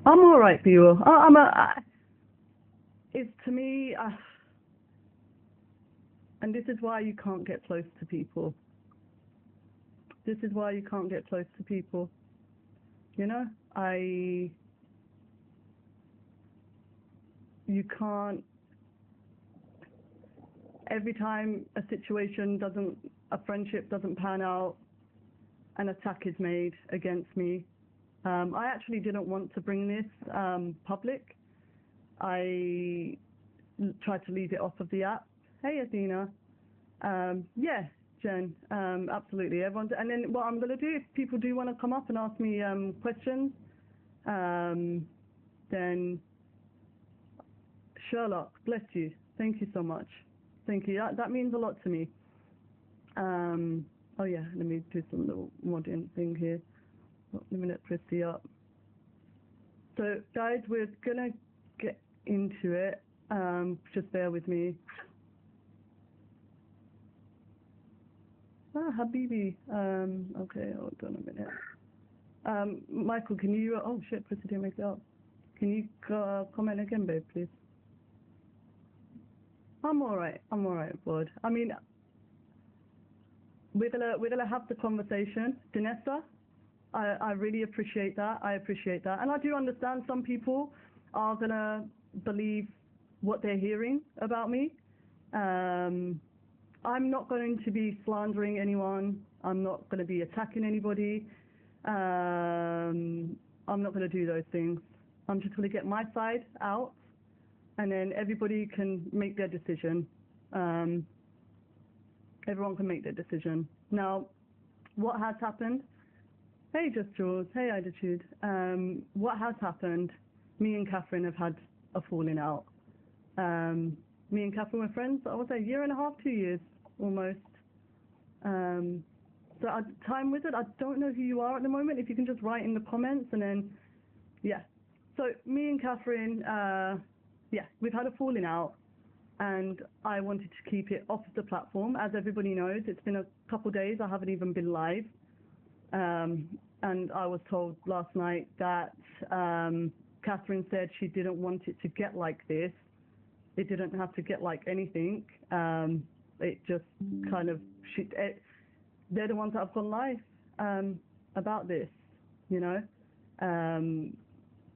I'm all right, people. It's to me, and this is why you can't get close to people. This is why you can't get close to people. You know, I, you can't. Every time a situation doesn't, a friendship doesn't pan out, an attack is made against me. I actually didn't want to bring this public. I tried to leave it off of the app. Hey, Athena. Yeah, Jen. Absolutely. Everyone's, and then what I'm going to do, if people do want to come up and ask me questions, then Sherlock, bless you. Thank you so much. Thank you. That means a lot to me. Oh yeah, let me do some little modding thing here. Let me let Christy up. So guys, we're gonna get into it. Just bear with me. Habibi. Okay, hold on a minute. Michael, can you? Oh shit, Christy didn't make it up. Can you comment again, babe, please? I'm all right. I'm all right, bud. I mean, we're gonna have the conversation, Danessa. I really appreciate that. I appreciate that, and I do understand some people are gonna believe what they're hearing about me. Um, I'm not going to be slandering anyone. I'm not going to be attacking anybody. I'm not going to do those things. I'm just going to get my side out, and then everybody can make their decision. Um, everyone can make their decision. Now, what has happened? Hey, Just Jules. Hey, Attitude. What has happened? Me and Catherine have had a falling out. Me and Catherine were friends, I would say, a year and a half, 2 years, almost. So, Time Wizard, I don't know who you are at the moment. If you can just write in the comments, and then, yeah. So, me and Catherine, yeah, we've had a falling out, and I wanted to keep it off the platform. As everybody knows, it's been a couple of days. I haven't even been live. And I was told last night that Catherine said she didn't want it to get like this. It didn't have to get like anything. It just kind of, they're the ones that have gone live about this, you know.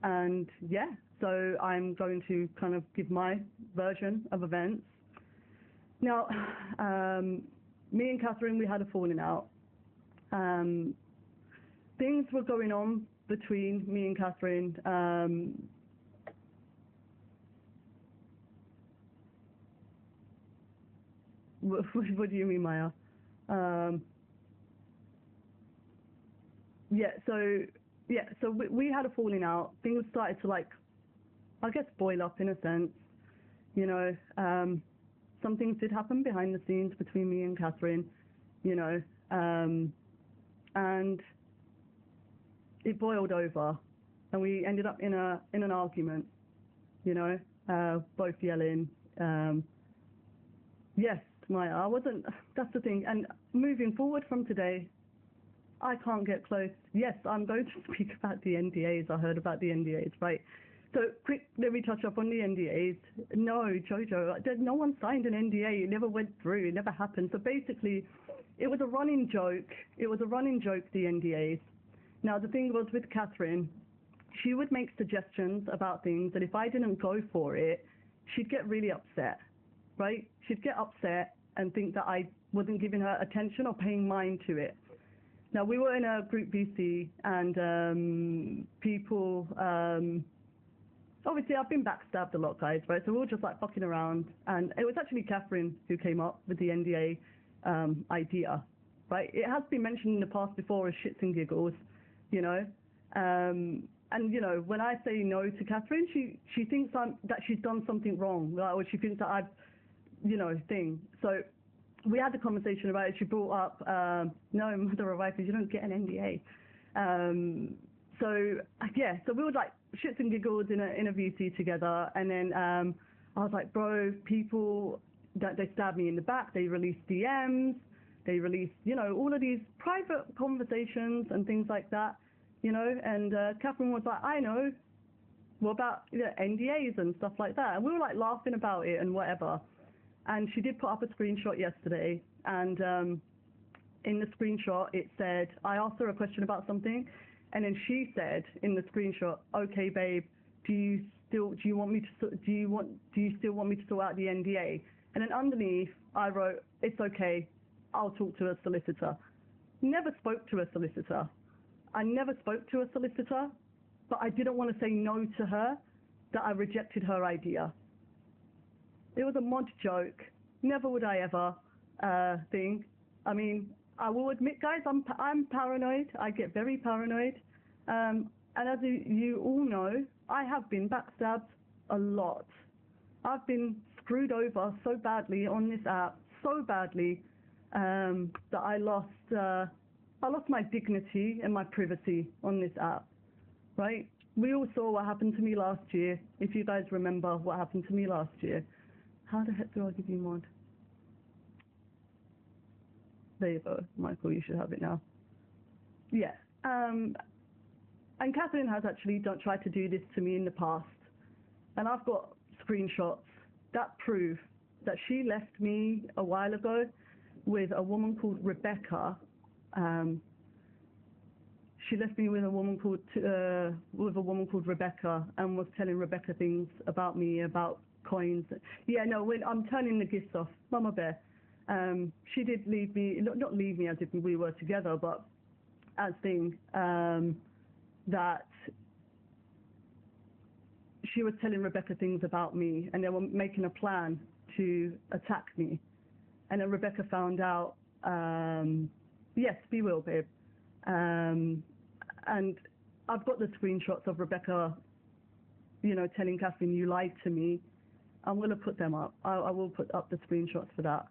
And yeah, so I'm going to kind of give my version of events. Now, me and Catherine, we had a falling out. Things were going on between me and Catherine. What do you mean, Maya? Yeah, so we had a falling out. Things started to, like, I guess, boil up in a sense. You know, some things did happen behind the scenes between me and Catherine. You know, and it boiled over, and we ended up in an argument. You know, both yelling. Yes, Maya, I wasn't. That's the thing. And moving forward from today, I can't get close. Yes, I'm going to speak about the NDAs. I heard about the NDAs, right? So quick, let me touch up on the NDAs. No, Jojo, no one signed an NDA. It never went through. It never happened. So basically, it was a running joke. It was a running joke, the NDAs. Now, the thing was with Catherine, she would make suggestions about things, and if I didn't go for it, she'd get really upset, right? She'd get upset and think that I wasn't giving her attention or paying mind to it. Now, we were in a group VC, and people, obviously I've been backstabbed a lot, guys, right? So we were just like fucking around, and it was actually Catherine who came up with the NDA idea, right? It has been mentioned in the past before as shits and giggles, you know. And you know, when I say no to Catherine, she thinks that she's done something wrong, right? Or she thinks that I've, you know, thing. So we had the conversation about it. She brought up, no, mother or wife, you don't get an NDA. So yeah, so we were like shits and giggles in a VC together, and then I was like, bro, people that they stabbed me in the back, they released DMs, they released, you know, all of these private conversations and things like that, you know. And Catherine was like, I know, what about, you know, NDAs and stuff like that? And we were like laughing about it and whatever. And she did put up a screenshot yesterday, and in the screenshot it said, I asked her a question about something, and then she said in the screenshot, okay babe, do you still want me to sort out the NDA? And then underneath I wrote, it's okay, I'll talk to a solicitor. Never spoke to a solicitor. I never spoke to a solicitor, but I didn't want to say no to her, that I rejected her idea. It was a mod joke. Never would I ever think. I mean, I will admit, guys, I'm paranoid. I get very paranoid. And as you all know, I have been backstabbed a lot. I've been screwed over so badly on this app, so badly, that I lost my dignity and my privacy on this app, right? We all saw what happened to me last year. If you guys remember what happened to me last year. How the heck do I give you mod? There you go, Michael, you should have it now. Yeah. And Catherine has actually tried to do this to me in the past. And I've got screenshots that prove that she left me a while ago with a woman called Rebecca. She left me with a woman called Rebecca, and was telling Rebecca things about me, about coins. Yeah, no, when I'm turning the gifts off, Mama Bear. She did leave me, not leave me as if we were together, but as thing that she was telling Rebecca things about me, and they were making a plan to attack me. And then Rebecca found out, yes, we will, babe. And I've got the screenshots of Rebecca, you know, telling Catherine, you lied to me. I'm going to put them up. I will put up the screenshots for that.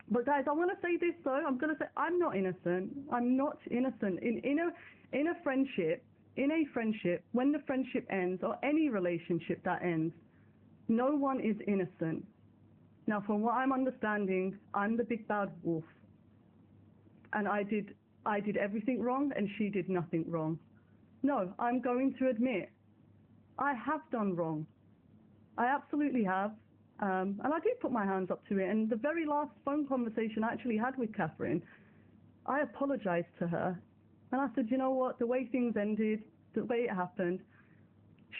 But guys, I want to say this though. I'm going to say I'm not innocent. I'm not innocent. In a friendship, when the friendship ends, or any relationship that ends, no one is innocent. Now, from what I'm understanding, I'm the big bad wolf, and I did everything wrong, and she did nothing wrong. No, I'm going to admit, I have done wrong. I absolutely have. And I did put my hands up to it. And the very last phone conversation I actually had with Catherine, I apologized to her. And I said, you know what, the way things ended, the way it happened,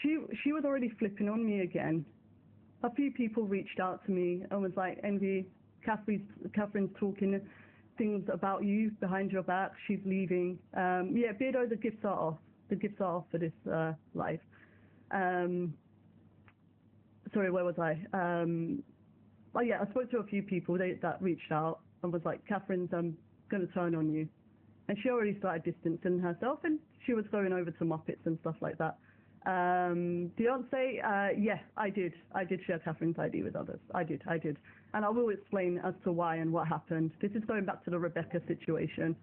she was already flipping on me again. A few people reached out to me and was like, Envy, Catherine's talking things about you behind your back. She's leaving. Yeah, Beardo, the gifts are off. The gifts are off for this live. Sorry, where was I? Oh yeah, I spoke to a few people that reached out and was like, Catherine's going to turn on you. And she already started distancing herself, and she was going over to Muppets and stuff like that. Beyonce, yeah, I did share Catherine's ID with others. I did. And I will explain as to why and what happened. This is going back to the Rebecca situation.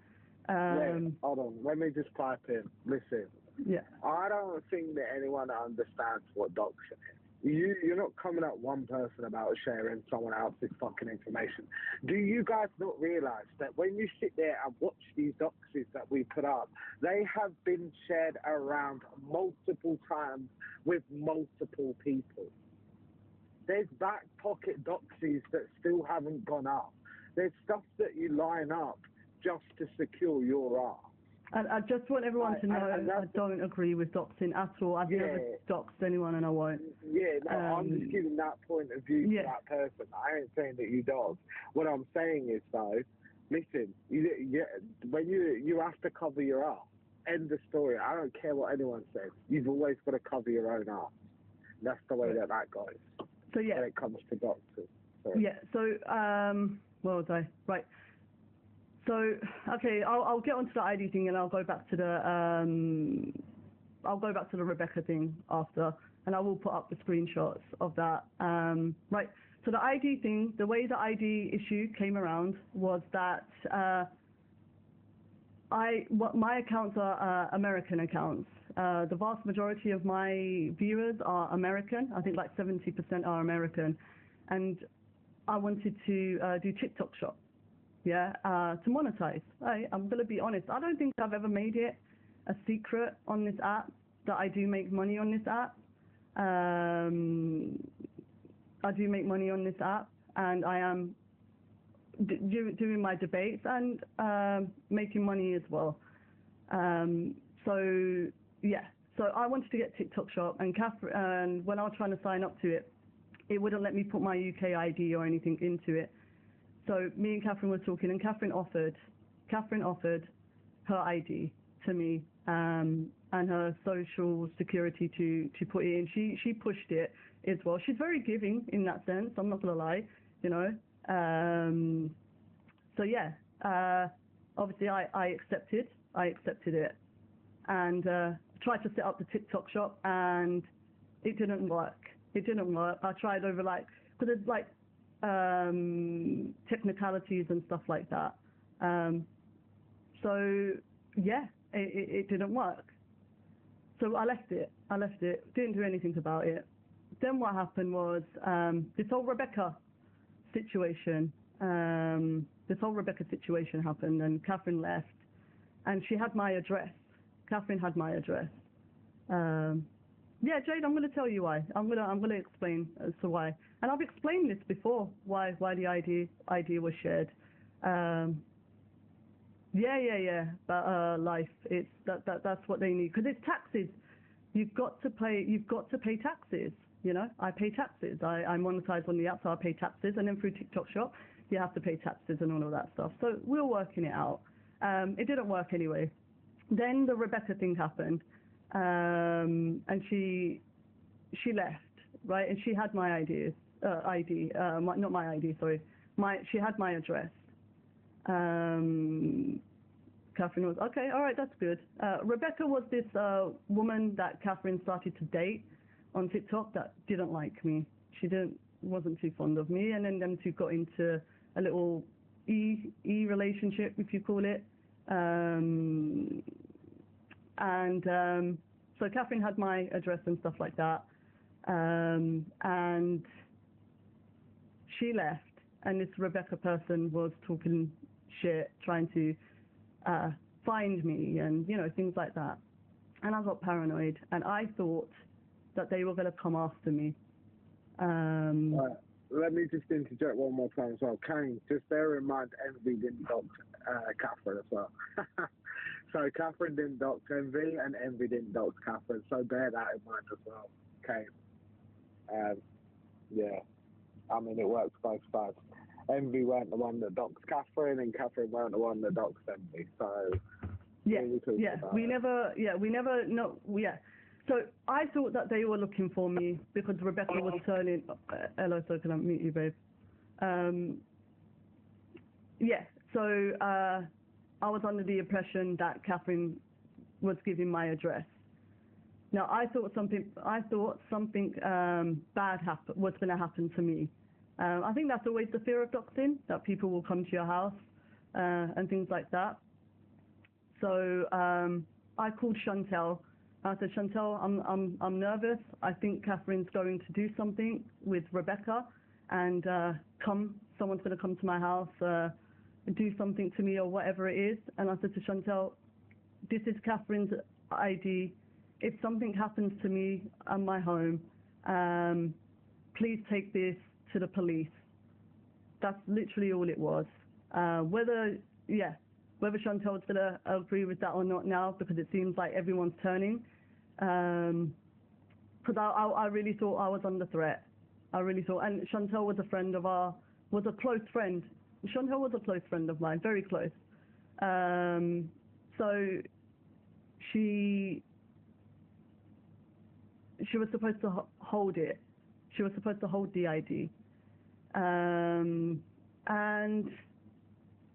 Wait, hold on, let me just pipe in. Listen, yeah. I don't think that anyone understands what doxing is. You're not coming at one person about sharing someone else's fucking information. Do you guys not realise that when you sit there and watch these doxies that we put up, they have been shared around multiple times with multiple people? There's back pocket doxies that still haven't gone up. There's stuff that you line up just to secure your arse. And I just want everyone to know I don't agree with doxing at all. I've never doxed anyone, and I won't. Yeah, no, I'm just giving that point of view to that person. I ain't saying that you dog. What I'm saying is, though, listen, when you have to cover your ass. End of story. I don't care what anyone says. You've always got to cover your own ass. That's the way that goes. So yeah, when it comes to doxing. Yeah. So where was I? Right. So okay, I'll get onto the ID thing, and I'll go back to the Rebecca thing after, and I will put up the screenshots of that. Right. So the ID thing, the way the ID issue came around was that my accounts are American accounts. The vast majority of my viewers are American. I think like 70% are American, and I wanted to do TikTok Shop. Yeah, to monetize. I'm going to be honest. I don't think I've ever made it a secret on this app that I do make money on this app. I do make money on this app, and I am doing my debates and making money as well. So yeah, so I wanted to get TikTok Shop, and Catherine, when I was trying to sign up to it, it wouldn't let me put my UK ID or anything into it. So me and Catherine were talking, and Catherine offered her ID to me, and her social security to put it in. She pushed it as well. She's very giving in that sense, I'm not gonna lie, you know. So yeah, obviously I accepted it, and tried to set up the TikTok Shop, and it didn't work. I tried over because there's technicalities and stuff like that. So yeah, it didn't work. So I left it, didn't do anything about it. Then what happened was this whole Rebecca situation happened, and Catherine left, and she had my address. Catherine had my address. Yeah, Jade, I'm going to tell you why. I'm going to explain as to why. And I've explained this before, why the ID was shared. Yeah. But life, it's that's what they need, because it's taxes. You've got to pay taxes. You know, I pay taxes. I monetize on the app, so I pay taxes, and then through TikTok Shop, you have to pay taxes and all of that stuff. So we're working it out. It didn't work anyway. Then the Rebecca thing happened, and she left, right? And she had my not my ID, sorry. She had my address. Catherine was, okay, all right, that's good. Rebecca was this woman that Catherine started to date on TikTok that didn't like me. She wasn't too fond of me, and then them two got into a little relationship, if you call it. So Catherine had my address and stuff like that, and she left, and this Rebecca person was talking shit, trying to find me, and you know, things like that. And I got paranoid, and I thought that they were going to come after me. Right. Let me just interject one more time as well. Kane, just bear in mind, Envy didn't dox Catherine as well. So Catherine didn't dox Envy, and Envy didn't dox Catherine. So bear that in mind as well, Kane. Yeah, I mean, it works both sides. Envy weren't the one that doxed Catherine, and Catherine weren't the one that doxed Envy. So we never. So I thought that they were looking for me because Rebecca was turning. Hello, so can I meet you, babe? So I was under the impression that Catherine was giving my address. Now I thought something bad was going to happen to me. I think that's always the fear of doxing, that people will come to your house and things like that. So I called Chantel. I said, Chantel, I'm nervous. I think Catherine's going to do something with Rebecca, and someone's going to come to my house, do something to me or whatever it is. And I said to Chantel, this is Catherine's ID. If something happens to me and my home, please take this to the police. That's literally all it was. Whether Chantel's going to agree with that or not now, because it seems like everyone's turning. Because I really thought I was under threat. I really thought, and Chantel was a close friend. Chantel was a close friend of mine, very close. So she was supposed to hold it. She was supposed to hold the ID. And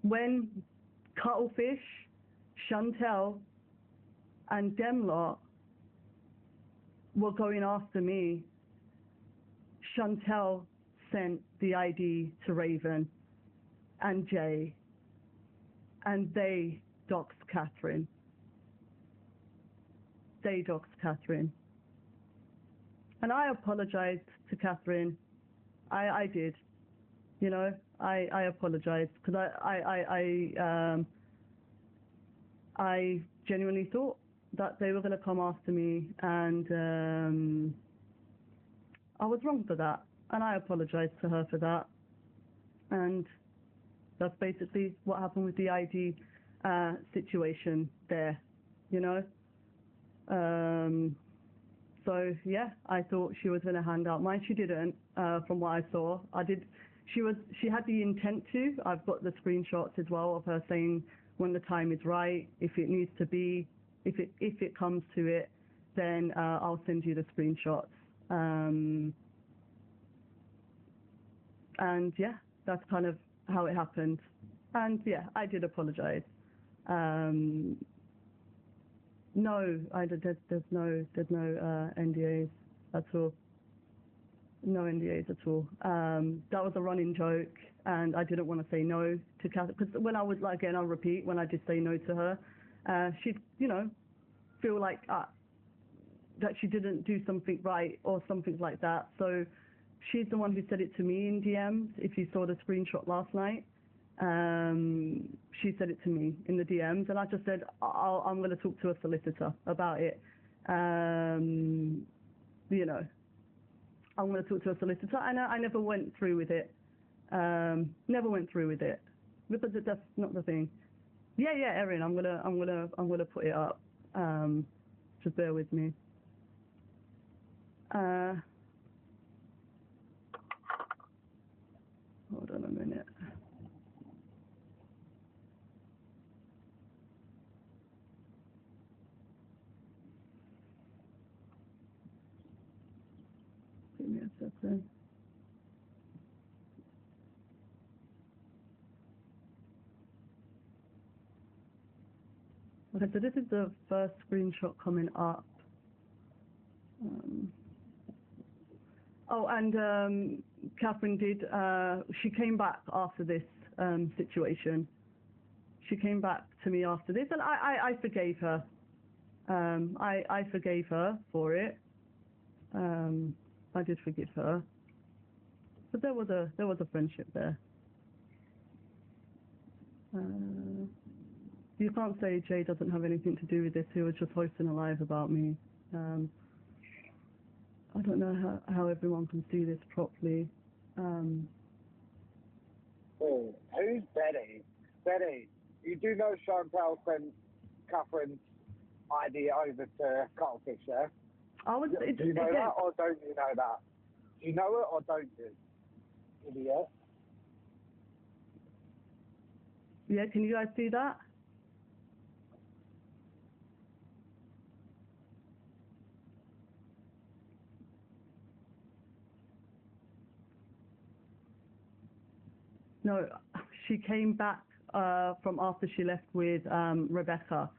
when Cuttlefish, Chantel, and Demlot were going after me, Chantel sent the ID to Raven and Jay, and they doxed Catherine. And I apologized to Catherine. I did. You know, I apologized, because I genuinely thought that they were going to come after me, and I was wrong for that, and I apologized to her for that, and that's basically what happened with the ID situation there, you know. So yeah, I thought she was going to hand out mine. She didn't, from what I saw. She had the intent to. I've got the screenshots as well of her saying when the time is right, if it needs to be, if it comes to it, then I'll send you the screenshots. And yeah, that's kind of how it happened. And yeah, I did apologize. No, there's no NDAs at all. No NDAs at all. That was a running joke, and I didn't want to say no to Catherine, because when I was, like, again, I'll repeat, when I did say no to her, she'd, you know, feel like that she didn't do something right or something like that. So she's the one who said it to me in DMs. If you saw the screenshot last night, she said it to me in the DMs, and I just said, I'm going to talk to a solicitor about it. You know, I'm going to talk to a solicitor, and I never went through with it. Never went through with it, because that's not the thing. Yeah, Erin, I'm gonna put it up. Just bear with me. Hold on a minute. Give me a second. Okay, so this is the first screenshot coming up. And Catherine did, she came back after this situation. She came back to me after this, and I forgave her. I forgave her for it. I did forgive her. But there was a friendship there. You can't say Jay doesn't have anything to do with this. He was just hosting a live about me. I don't know how everyone can see this properly. Who's Betty? Betty, you do know Chantal sent Catherine's ID over to Cuttlefish, yeah? Do you know that, or don't you know that? Do you know it, or don't you? Idiot. Yeah, can you guys see that? No, she came back from after she left with Rebecca,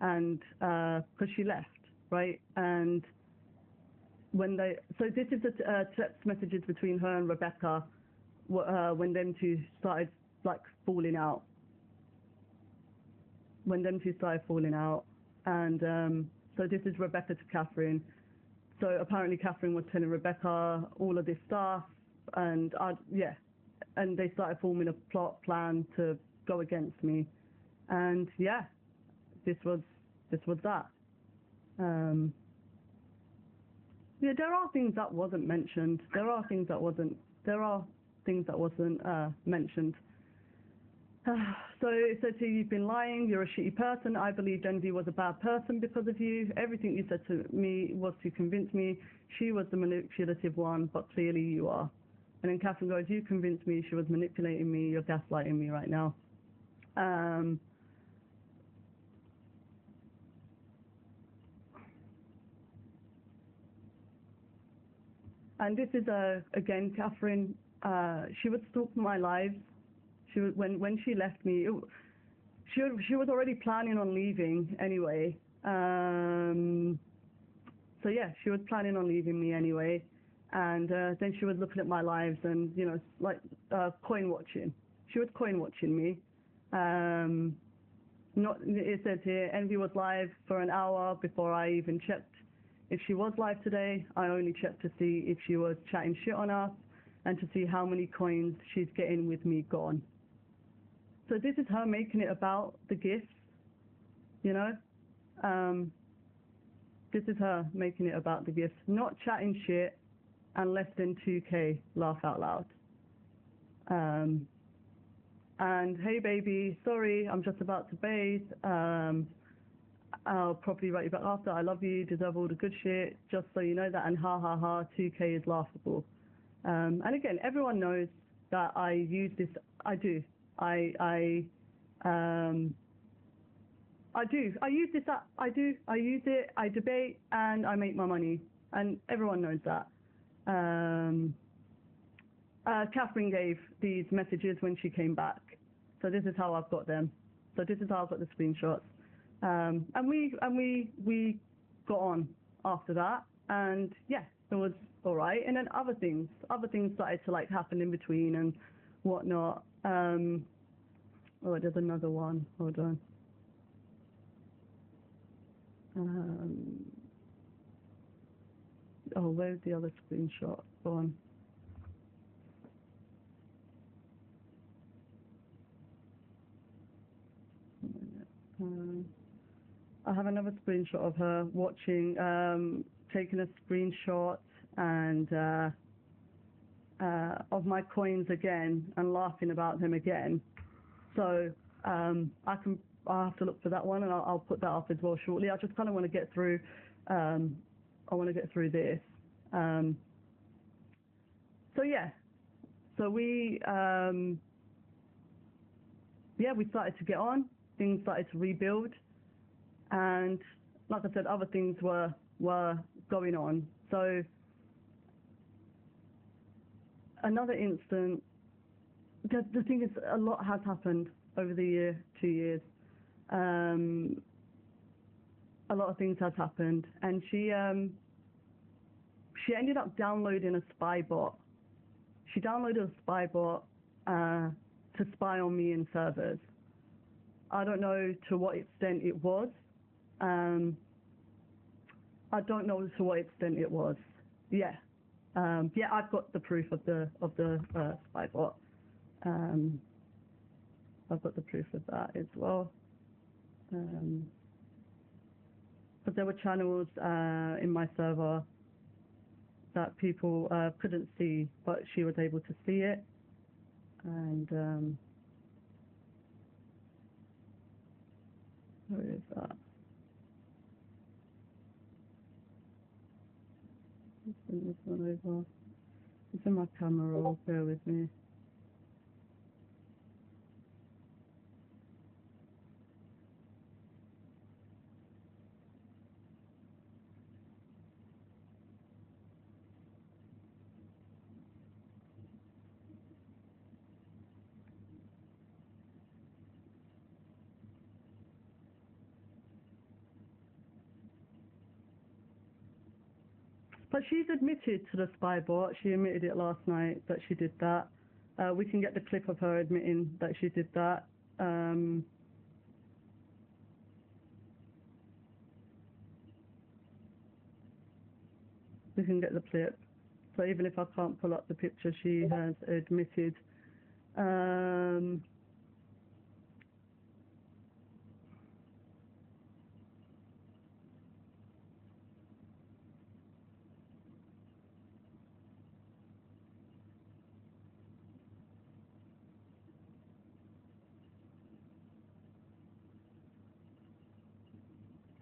and because she left, right? And so this is the text messages between her and Rebecca when them two started, like, falling out. When them two started falling out, and so this is Rebecca to Catherine. So apparently Catherine was telling Rebecca all of this stuff, and and they started forming a plan to go against me, and yeah, this was that. Yeah, there are things that wasn't mentioned. There are things that wasn't mentioned. So it said to you, you've been lying, you're a shitty person. I believed Envy was a bad person because of you. Everything you said to me was to convince me she was the manipulative one, but clearly you are. And then Catherine goes, you convinced me she was manipulating me, you're gaslighting me right now. And this is, again, Catherine, she would stalk my lives. She would, when she left me, she was already planning on leaving anyway. So yeah, she was planning on leaving me anyway. And then she was looking at my lives and, you know, like coin watching. She was coin watching me. It says here, Envy was live for an hour before I even checked if she was live today. I only checked to see if she was chatting shit on us and to see how many coins she's getting with me gone. So this is her making it about the gifts, you know. This is her making it about the gifts. Not chatting shit and less than 2K, laugh out loud. And hey baby, sorry, I'm just about to bathe. I'll probably write you back after. I love you, deserve all the good shit, just so you know that. And ha ha ha, 2K is laughable. And again, everyone knows that I use this. I do. I use this app. I use it. I debate and I make my money. And everyone knows that. Catherine gave these messages when she came back. So this is how I've got them. So this is how I've got the screenshots. And we got on after that. And yeah, it was all right. And then other things started to like happen in between and whatnot. Oh, there's another one. Hold on. Oh, where's the other screenshot gone? I have another screenshot of her watching, taking a screenshot and of my coins again and laughing about them again. So I'll have to look for that one and I'll put that up as well shortly. I just kind of want to get through. I want to get through this. So yeah. So we started to get on. Things started to rebuild, and like I said, other things were going on. So another instant. The thing is, a lot has happened over the 2 years. A lot of things has happened, and she ended up downloading a spy bot. She downloaded a spy bot to spy on me in servers. I don't know to what extent it was. I don't know to what extent it was. Yeah, I've got the proof of the spy bot. I've got the proof of that as well. But there were channels in my server that people couldn't see, but she was able to see it. And where is that? Let's bring this one over. It's in my camera roll, bear with me. But she's admitted to the spy bot. She admitted it last night that she did that. We can get the clip of her admitting that she did that. We can get the clip. So even if I can't pull up the picture, she has admitted.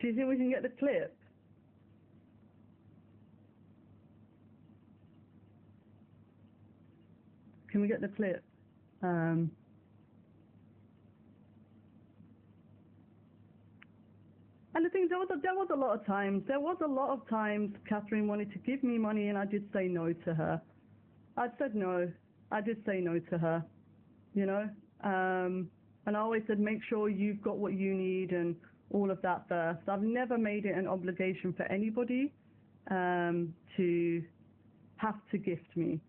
Do you think we can get the clip? Can we get the clip? And the thing, there was a lot of times. There was a lot of times Catherine wanted to give me money, and I did say no to her. I said no. I did say no to her. You know, and I always said make sure you've got what you need and all of that first. I've never made it an obligation for anybody to have to gift me.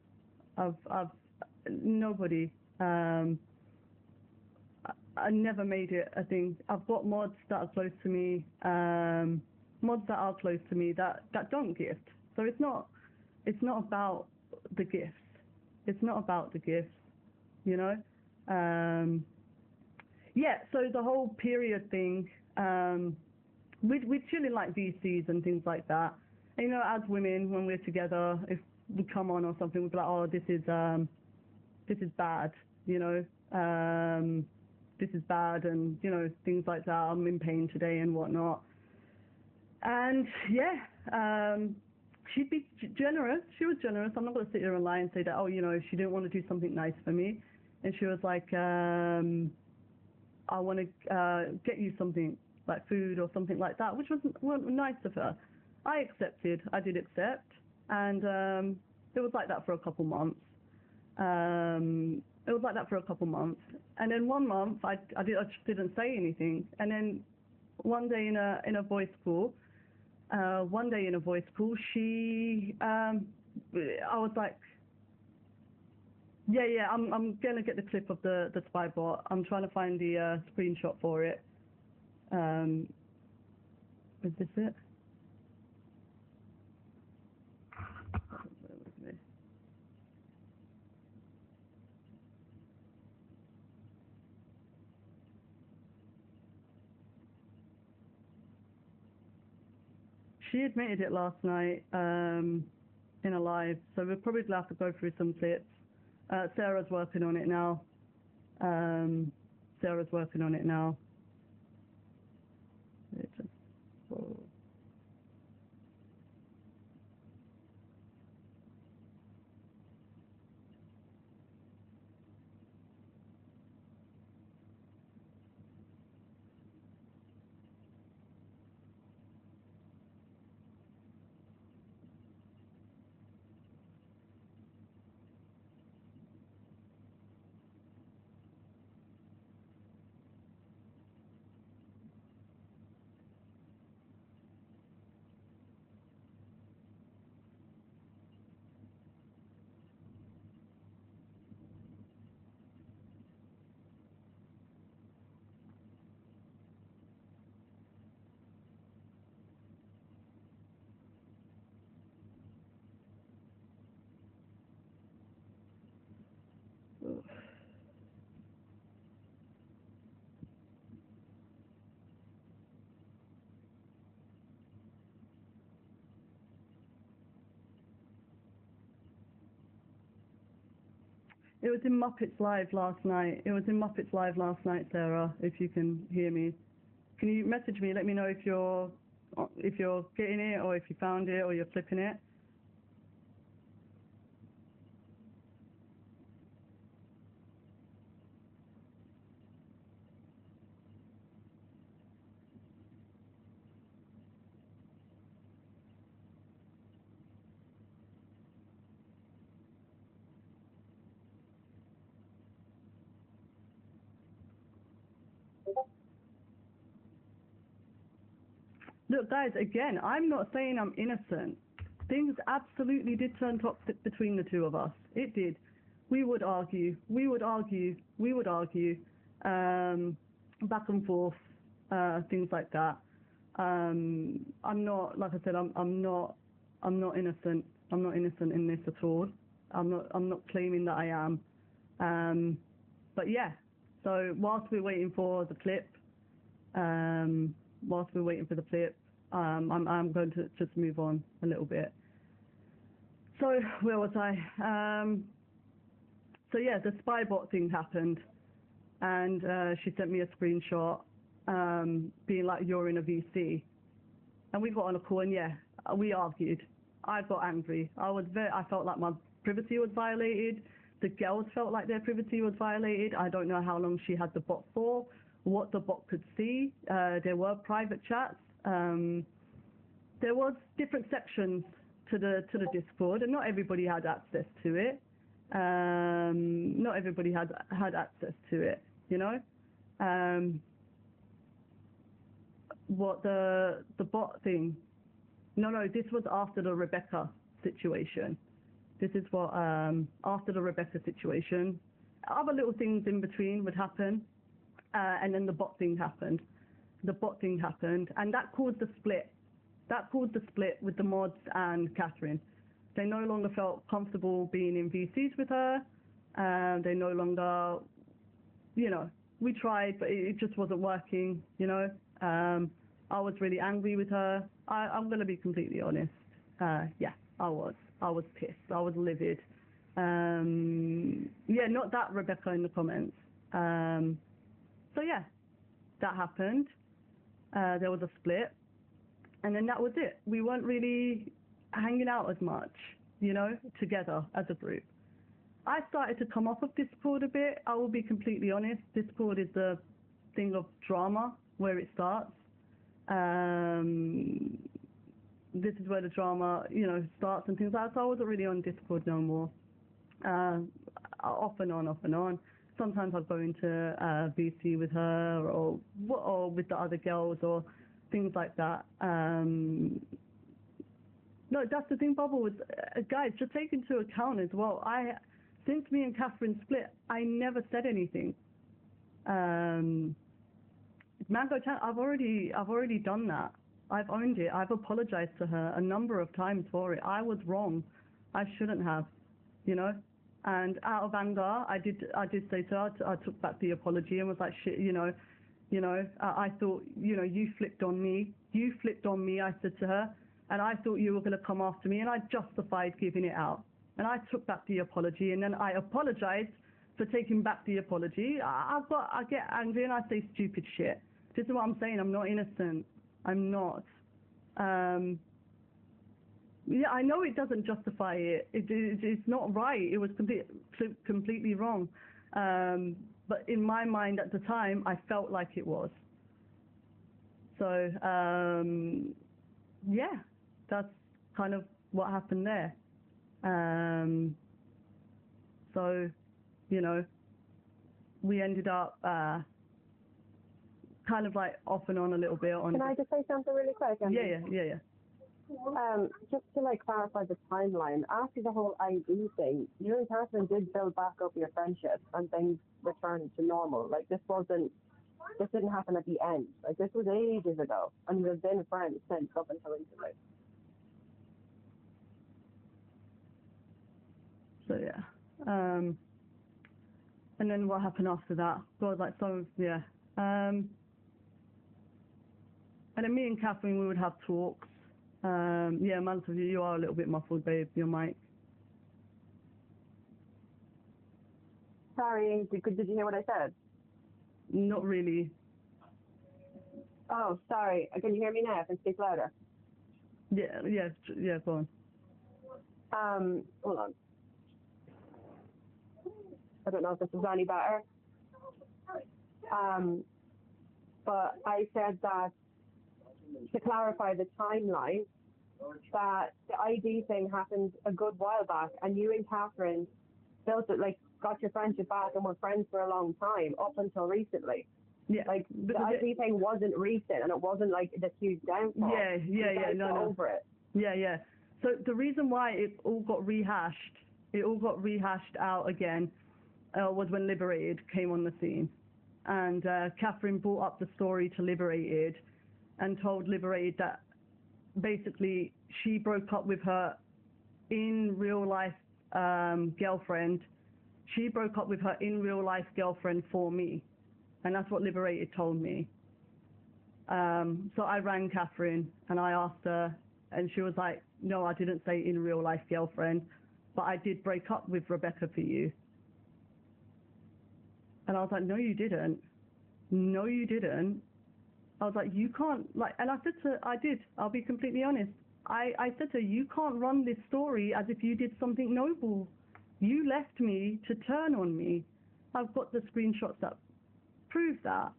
Nobody. I never made it a thing. I've got mods that are close to me, that don't gift. So it's not about the gifts. It's not about the gifts, you know. Yeah. So the whole period thing. we'd chill in like VCs and things like that. And, you know, as women, when we're together, if we come on or something, we'd be like, oh, this is bad, you know, this is bad, and, you know, things like that. I'm in pain today and whatnot. And yeah, she'd be generous. She was generous. I'm not going to sit here and lie and say that, oh, you know, she didn't want to do something nice for me. And she was like, I want to get you something like food or something like that, which was nice of her. I accepted. I did accept. And it was like that for a couple months. It was like that for a couple months. And then one month, I just didn't say anything. And then one day in a voice call, she, I was like, yeah, I'm gonna get the clip of the spy bot. I'm trying to find the screenshot for it. Is this it? She admitted it last night in a live, so we'll probably have to go through some clips. Sarah's working on it now. Sarah's working on it now. It was in Muppets Live last night. Sarah, if you can hear me. Can you message me, let me know if you're getting it, or if you found it, or you're flipping it? Look, guys, again, I'm not saying I'm innocent. Things absolutely did turn toxic between the two of us. It did. We would argue, back and forth, things like that. I'm not, like I said, I'm not innocent. I'm not innocent in this at all. I'm not claiming that I am. But yeah, so whilst we're waiting for the clip, I'm going to just move on a little bit. So where was I? So yeah, the spy bot thing happened, and she sent me a screenshot, being like, you're in a VC. And we got on a call, and yeah, we argued. I got angry. I felt like my privacy was violated. The girls felt like their privacy was violated. I don't know how long she had the bot for, what the bot could see. There were private chats. There was different sections to the Discord, and not everybody had access to it. Not everybody had access to it, you know. What the bot thing? No, this was after the Rebecca situation. This is what after the Rebecca situation. Other little things in between would happen, and then the bot thing happened. And that caused the split. With the mods and Catherine. They no longer felt comfortable being in VCs with her. They no longer, you know, we tried, but it just wasn't working, you know. I was really angry with her. I'm going to be completely honest. Yeah, I was. I was pissed. I was livid. Yeah, not that Rebecca in the comments. So yeah, that happened. There was a split. And then that was it. We weren't really hanging out as much, you know, together as a group. I started to come off of Discord a bit. I will be completely honest. Discord is the thing of drama where it starts. This is where the drama, you know, starts and things like that. So I wasn't really on Discord no more. Off and on. Sometimes I'd go into VC with her or with the other girls or things like that. No, that's the thing, Bubble, was, guys, just take into account as well. Since me and Catherine split, I never said anything. Mango Chan, I've already done that. I've owned it. I've apologized to her a number of times for it. I was wrong. I shouldn't have, you know. And out of anger, I did say to her, I took back the apology and was like, shit, you know, I thought, you know, you flipped on me. I said to her, and I thought you were going to come after me, and I justified giving it out. And I took back the apology, and then I apologized for taking back the apology. I get angry and I say stupid shit. This is what I'm saying. I'm not innocent. I'm not. Yeah, I know it doesn't justify it. It's not right. It was completely wrong. But in my mind at the time, I felt like it was. So, yeah, that's kind of what happened there. So, you know, we ended up kind of like off and on a little bit. Can I just say something really quick? Yeah. Just to like clarify the timeline, after the whole ID thing, you and Catherine did build back up your friendship and things returned to normal. Like this didn't happen at the end. Like this was ages ago, and we've been friends since up until recently. So yeah, and then what happened after that? God, like so yeah. And then me and Catherine, we would have talks. Yeah, Mansour, you are a little bit muffled, babe, your mic. Sorry, did you hear what I said? Not really. Oh, sorry. Can you hear me now? I can speak louder. Yeah, go on. Hold on. I don't know if this is any better. But I said that, to clarify the timeline, that the ID thing happened a good while back, and you and Catherine built it, like, got your friendship back and were friends for a long time, up until recently. Yeah. Like, the ID thing wasn't recent, and it wasn't, like, this huge downfall. Yeah, no. Over it. Yeah. So the reason why it all got rehashed out again, was when Liberated came on the scene. And Catherine brought up the story to Liberated and told Liberated that basically she broke up with her in real life girlfriend. She broke up with her in real life girlfriend for me. And that's what Liberated told me. So I rang Catherine and I asked her, and she was like, no, I didn't say in real life girlfriend, but I did break up with Rebecca for you. And I was like, no, you didn't. I was like, you can't, like, and I said to her, I did, I'll be completely honest. I said to her, you can't run this story as if you did something noble. You left me to turn on me. I've got the screenshots that prove that,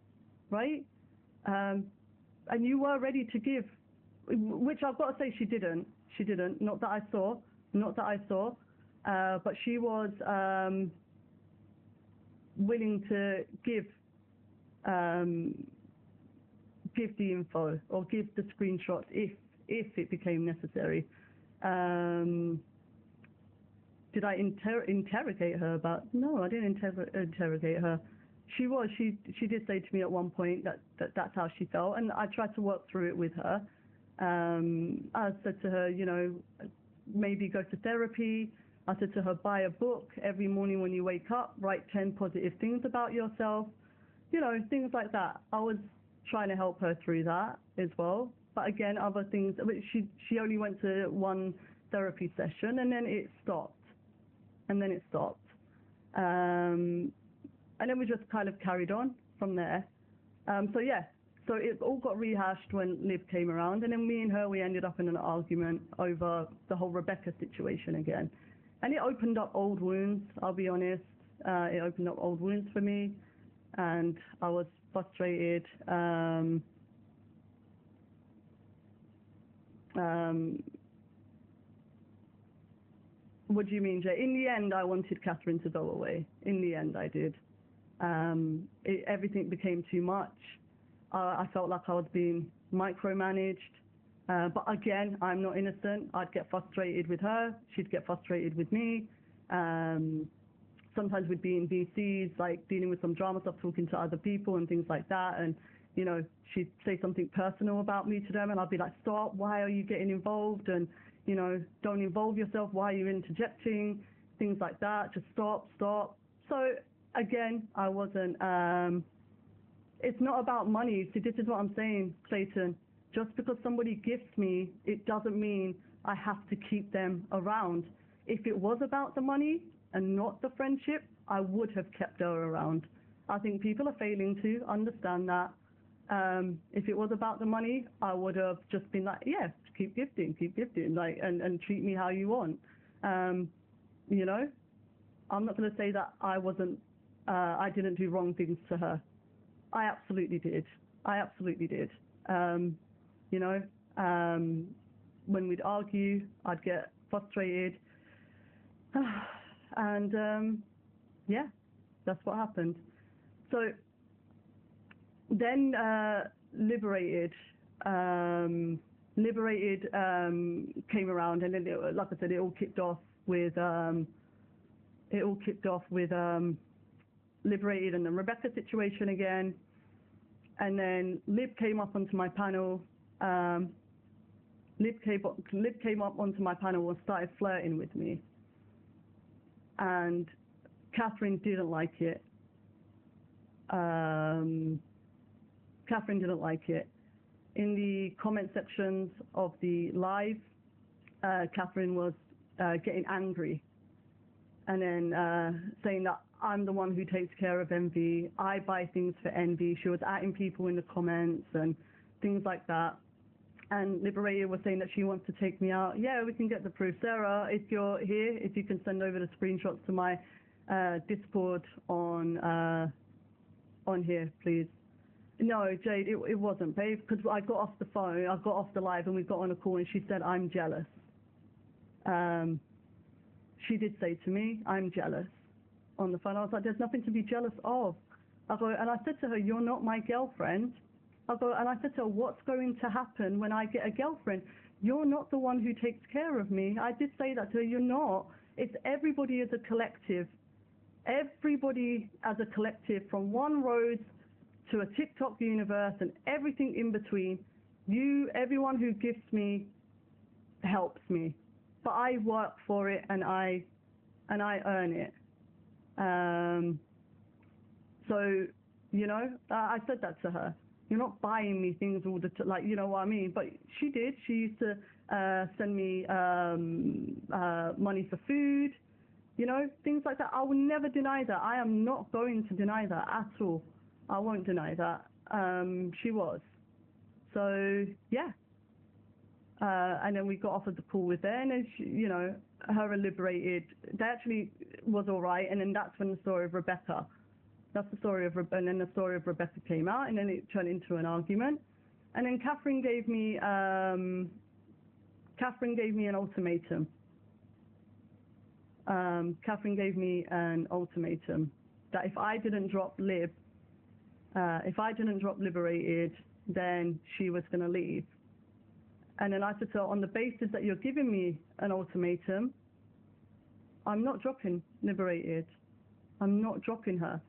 right? And you were ready to give, which I've got to say she didn't, not that I saw, but she was willing to give the info or give the screenshots if it became necessary. Did I interrogate her about? No, I didn't interrogate her. She did say to me at one point that's how she felt, and I tried to work through it with her. I said to her, you know, maybe go to therapy. I said to her, buy a book every morning when you wake up, write 10 positive things about yourself, you know, things like that. I was trying to help her through that as well. But again, other things, but she only went to one therapy session and then it stopped. And then we just kind of carried on from there. So yeah, so it all got rehashed when Liv came around, and then me and her, we ended up in an argument over the whole Rebecca situation again. And it opened up old wounds, I'll be honest. It opened up old wounds for me, and I was frustrated. What do you mean, Jay? In the end, I wanted Catherine to go away. In the end, I did. Everything became too much. I felt like I was being micromanaged. But again, I'm not innocent. I'd get frustrated with her. She'd get frustrated with me. Sometimes we'd be in VCs, like dealing with some drama stuff, talking to other people and things like that. And, you know, she'd say something personal about me to them, and I'd be like, stop, why are you getting involved? And, you know, don't involve yourself. Why are you interjecting? Things like that. Just stop. So again, I wasn't, it's not about money. See, this is what I'm saying, Clayton. Just because somebody gifts me, it doesn't mean I have to keep them around. If it was about the money and not the friendship, I would have kept her around. I think people are failing to understand that. If it was about the money, I would have just been like, yeah, keep gifting, like, and treat me how you want. You know, I'm not going to say that I didn't do wrong things to her. I absolutely did. You know, when we'd argue, I'd get frustrated. And yeah, that's what happened. So then Liberated came around, and then like I said, it all kicked off with Liberated and the Rebecca situation again. And then Liv came up onto my panel. Liv came up onto my panel and started flirting with me. And Catherine didn't like it. In the comment sections of the live, Catherine was getting angry, and then saying that I'm the one who takes care of Envy. I buy things for Envy. She was atting people in the comments and things like that. And Liberated was saying that she wants to take me out. Yeah, we can get the proof. Sarah, if you're here, if you can send over the screenshots to my Discord on here, please. No, Jade, it wasn't, babe, because I got off the phone, I got off the live, and we got on a call, and she said, I'm jealous. She did say to me, I'm jealous on the phone. I was like, there's nothing to be jealous of. I go, and I said to her, you're not my girlfriend. I go, and I said to her, what's going to happen when I get a girlfriend? You're not the one who takes care of me. I did say that to her, you're not. It's everybody as a collective. Everybody as a collective, from one Rose to a TikTok universe and everything in between. Everyone who gifts me helps me. But I work for it, and I earn it. So, you know, I said that to her. You're not buying me things all the time, like, you know what I mean? But she did. She used to send me money for food, you know, things like that. I will never deny that. I am not going to deny that at all. I won't deny that. She was. So, yeah. And then we got offered the call with her, and then she, you know, her and Liberated, they actually was all right. And then that's when the story of Rebecca. That's the story of, and then the story of Rebecca came out, and then it turned into an argument. And then Catherine gave me an ultimatum. Catherine gave me an ultimatum that if I didn't drop Liberated, then she was going to leave. And then I said to her, on the basis that you're giving me an ultimatum, I'm not dropping Liberated. I'm not dropping her.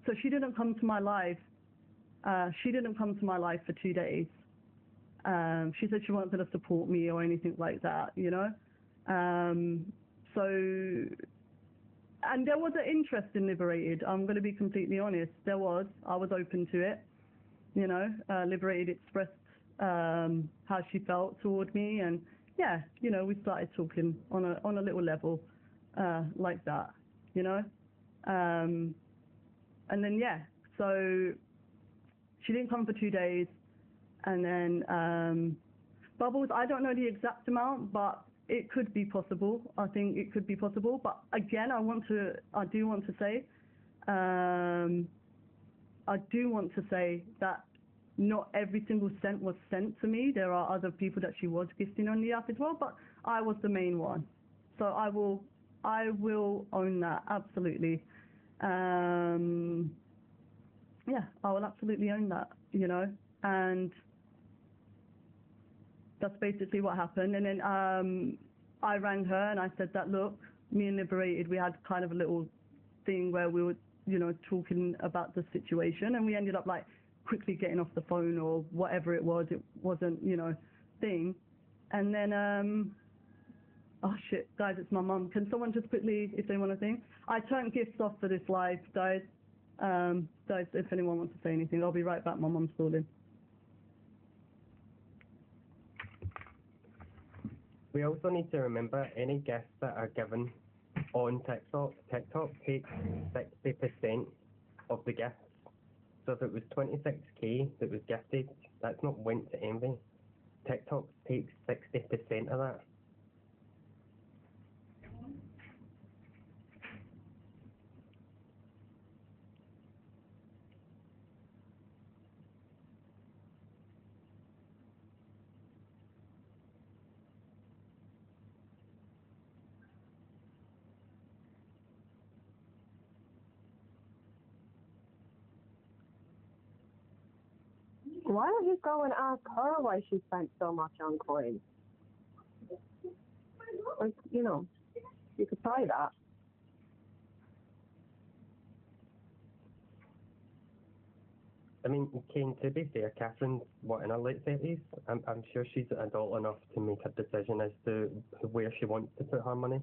So she didn't come to my live. She didn't come to my live for 2 days. She said she wasn't going to support me or anything like that, you know. So, and there was an interest in Liberated. I'm going to be completely honest. There was. I was open to it. Liberated expressed how she felt toward me, and yeah, we started talking on a little level like that, and then yeah, so she didn't come for 2 days, and then Bubbles, I don't know the exact amount, but it could be possible. I think it could be possible, but again, I do want to say that not every single cent was sent to me. There are other people that she was gifting on the app as well, but I was the main one. So I will own that, absolutely. Yeah, I will absolutely own that, and that's basically what happened. And then I rang her and I said that, look, me and Liberated, we had kind of a little thing where we were, talking about the situation, and we ended up like quickly getting off the phone or whatever it was. It wasn't, thing. And then, oh shit, guys, it's my mum. Can someone just quickly, if they want to think? I turned gifts off for this live, guys. Guys, if anyone wants to say anything, I'll be right back. My mum's calling. We also need to remember any gifts that are given on TikTok takes 60% of the gifts. So if it was 26k that was gifted, that's not went to Envy. TikTok takes 60% of that. Why don't you go and ask her why she spent so much on coins? Like, you could try that. I mean, Kane, to be fair, Catherine's, in her late 30s? I'm sure she's adult enough to make a decision as to where she wants to put her money.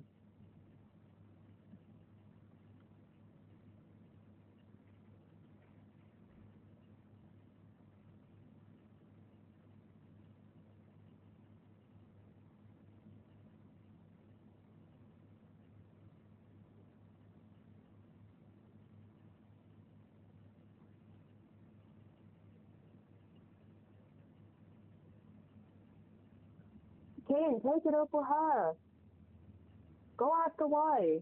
Kane, take it up with her. Go ask her why.